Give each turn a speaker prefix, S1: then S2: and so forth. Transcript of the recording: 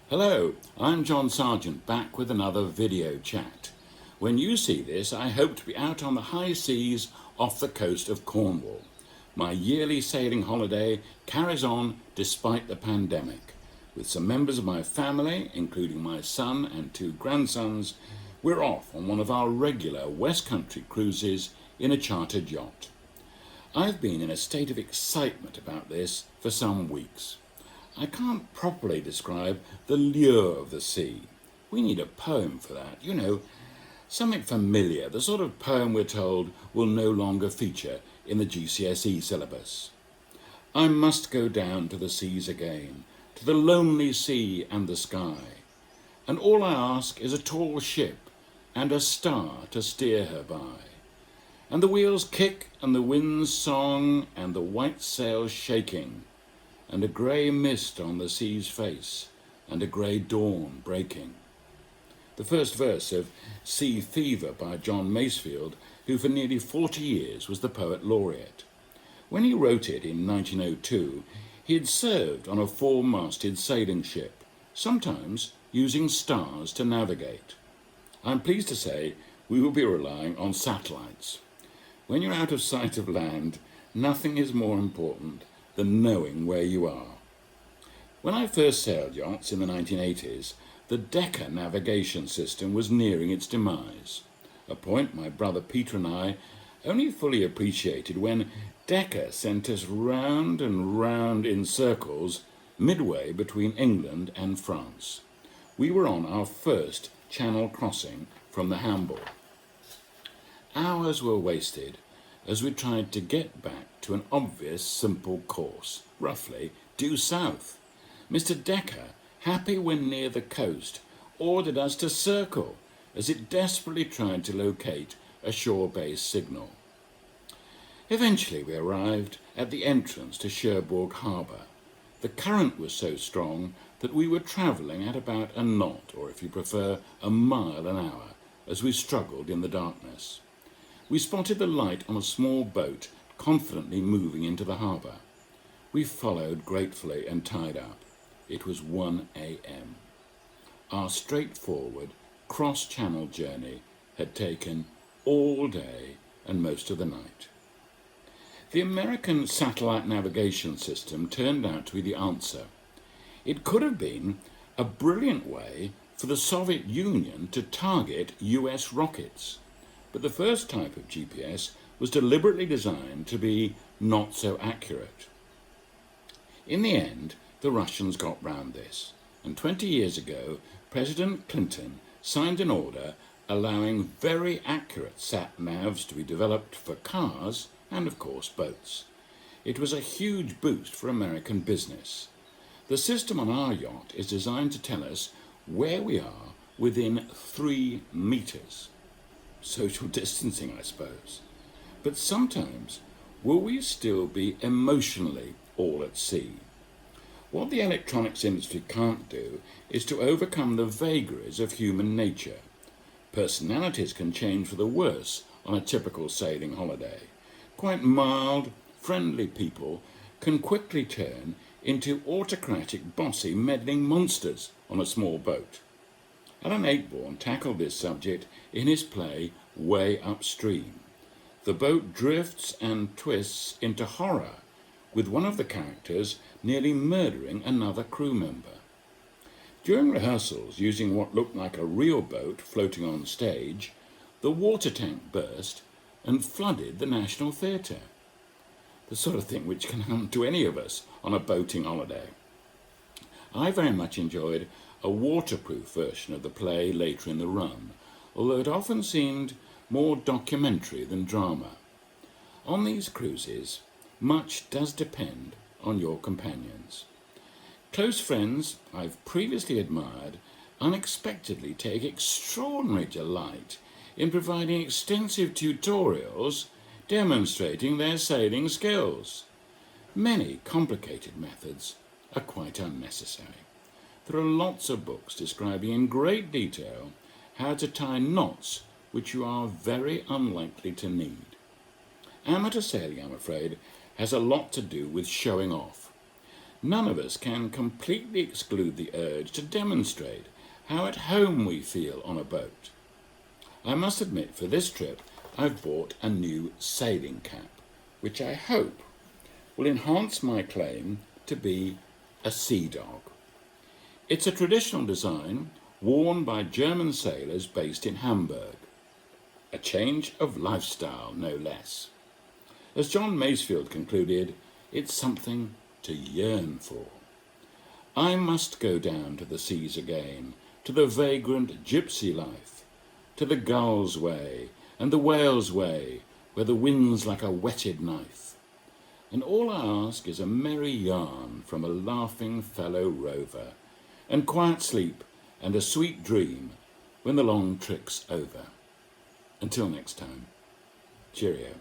S1: Hello, I'm John Sargent, back with another video chat. When you see this, I hope to be out on the high seas off the coast of Cornwall. My yearly sailing holiday carries on despite the pandemic. With some members of my family, including my son and two grandsons, we're off on one of our regular West Country cruises in a chartered yacht. I've been in a state of excitement about this for some weeks. I can't properly describe the lure of the sea. We need a poem for that, something familiar, the sort of poem we're told will no longer feature in the GCSE syllabus. I must go down to the seas again, to the lonely sea and the sky, and all I ask is a tall ship and a star to steer her by. And the wheels kick and the wind's song and the white sails shaking, and a grey mist on the sea's face and a grey dawn breaking. The first verse of Sea Fever by John Masefield, who for nearly 40 years was the poet laureate. When he wrote it in 1902, he had served on a four-masted sailing ship, sometimes using stars to navigate. I'm pleased to say we will be relying on satellites. When you're out of sight of land, nothing is more important than knowing where you are. When I first sailed yachts in the 1980s, the Decca navigation system was nearing its demise, a point my brother Peter and I only fully appreciated when Decca sent us round and round in circles midway between England and France. We were on our first channel crossing from the Hamble. Hours were wasted as we tried to get back to an obvious simple course, roughly due south. Mr. Decker, happy when near the coast, ordered us to circle as it desperately tried to locate a shore-based signal. Eventually we arrived at the entrance to Cherbourg Harbour. The current was so strong that we were travelling at about a knot, or if you prefer, a mile an hour, as we struggled in the darkness. We spotted the light on a small boat confidently moving into the harbour. We followed gratefully and tied up. It was 1 a.m. Our straightforward cross-channel journey had taken all day and most of the night. The American satellite navigation system turned out to be the answer. It could have been a brilliant way for the Soviet Union to target US rockets, but the first type of GPS was deliberately designed to be not so accurate. In the end, the Russians got round this, and 20 years ago, President Clinton signed an order allowing very accurate sat-navs to be developed for cars and, of course, boats. It was a huge boost for American business. The system on our yacht is designed to tell us where we are within 3 meters. Social distancing, I suppose. But sometimes, will we still be emotionally all at sea? What the electronics industry can't do is to overcome the vagaries of human nature. Personalities can change for the worse on a typical sailing holiday. Quite mild, friendly people can quickly turn into autocratic, bossy, meddling monsters on a small boat. Alan Ayckbourn tackled this subject in his play Way Upstream. The boat drifts and twists into horror, with one of the characters nearly murdering another crew member. During rehearsals, using what looked like a real boat floating on stage, the water tank burst and flooded the National Theatre. The sort of thing which can happen to any of us on a boating holiday. I very much enjoyed a waterproof version of the play later in the run, although it often seemed more documentary than drama. On these cruises, much does depend on your companions. Close friends I've previously admired unexpectedly take extraordinary delight in providing extensive tutorials demonstrating their sailing skills. Many complicated methods are quite unnecessary. There are lots of books describing in great detail how to tie knots which you are very unlikely to need. Amateur sailing, I'm afraid, has a lot to do with showing off. none of us can completely exclude the urge to demonstrate how at home we feel on a boat. I must admit, for this trip, I've bought a new sailing cap, which I hope will enhance my claim to be a sea dog. It's a traditional design worn by German sailors based in Hamburg. A change of lifestyle, no less. As John Masefield concluded, it's something to yearn for. I must go down to the seas again, to the vagrant gypsy life, to the gull's way and the whale's way, where the wind's like a whetted knife. And all I ask is a merry yarn from a laughing fellow rover, and quiet sleep and a sweet dream when the long trick's over. Until next time, cheerio.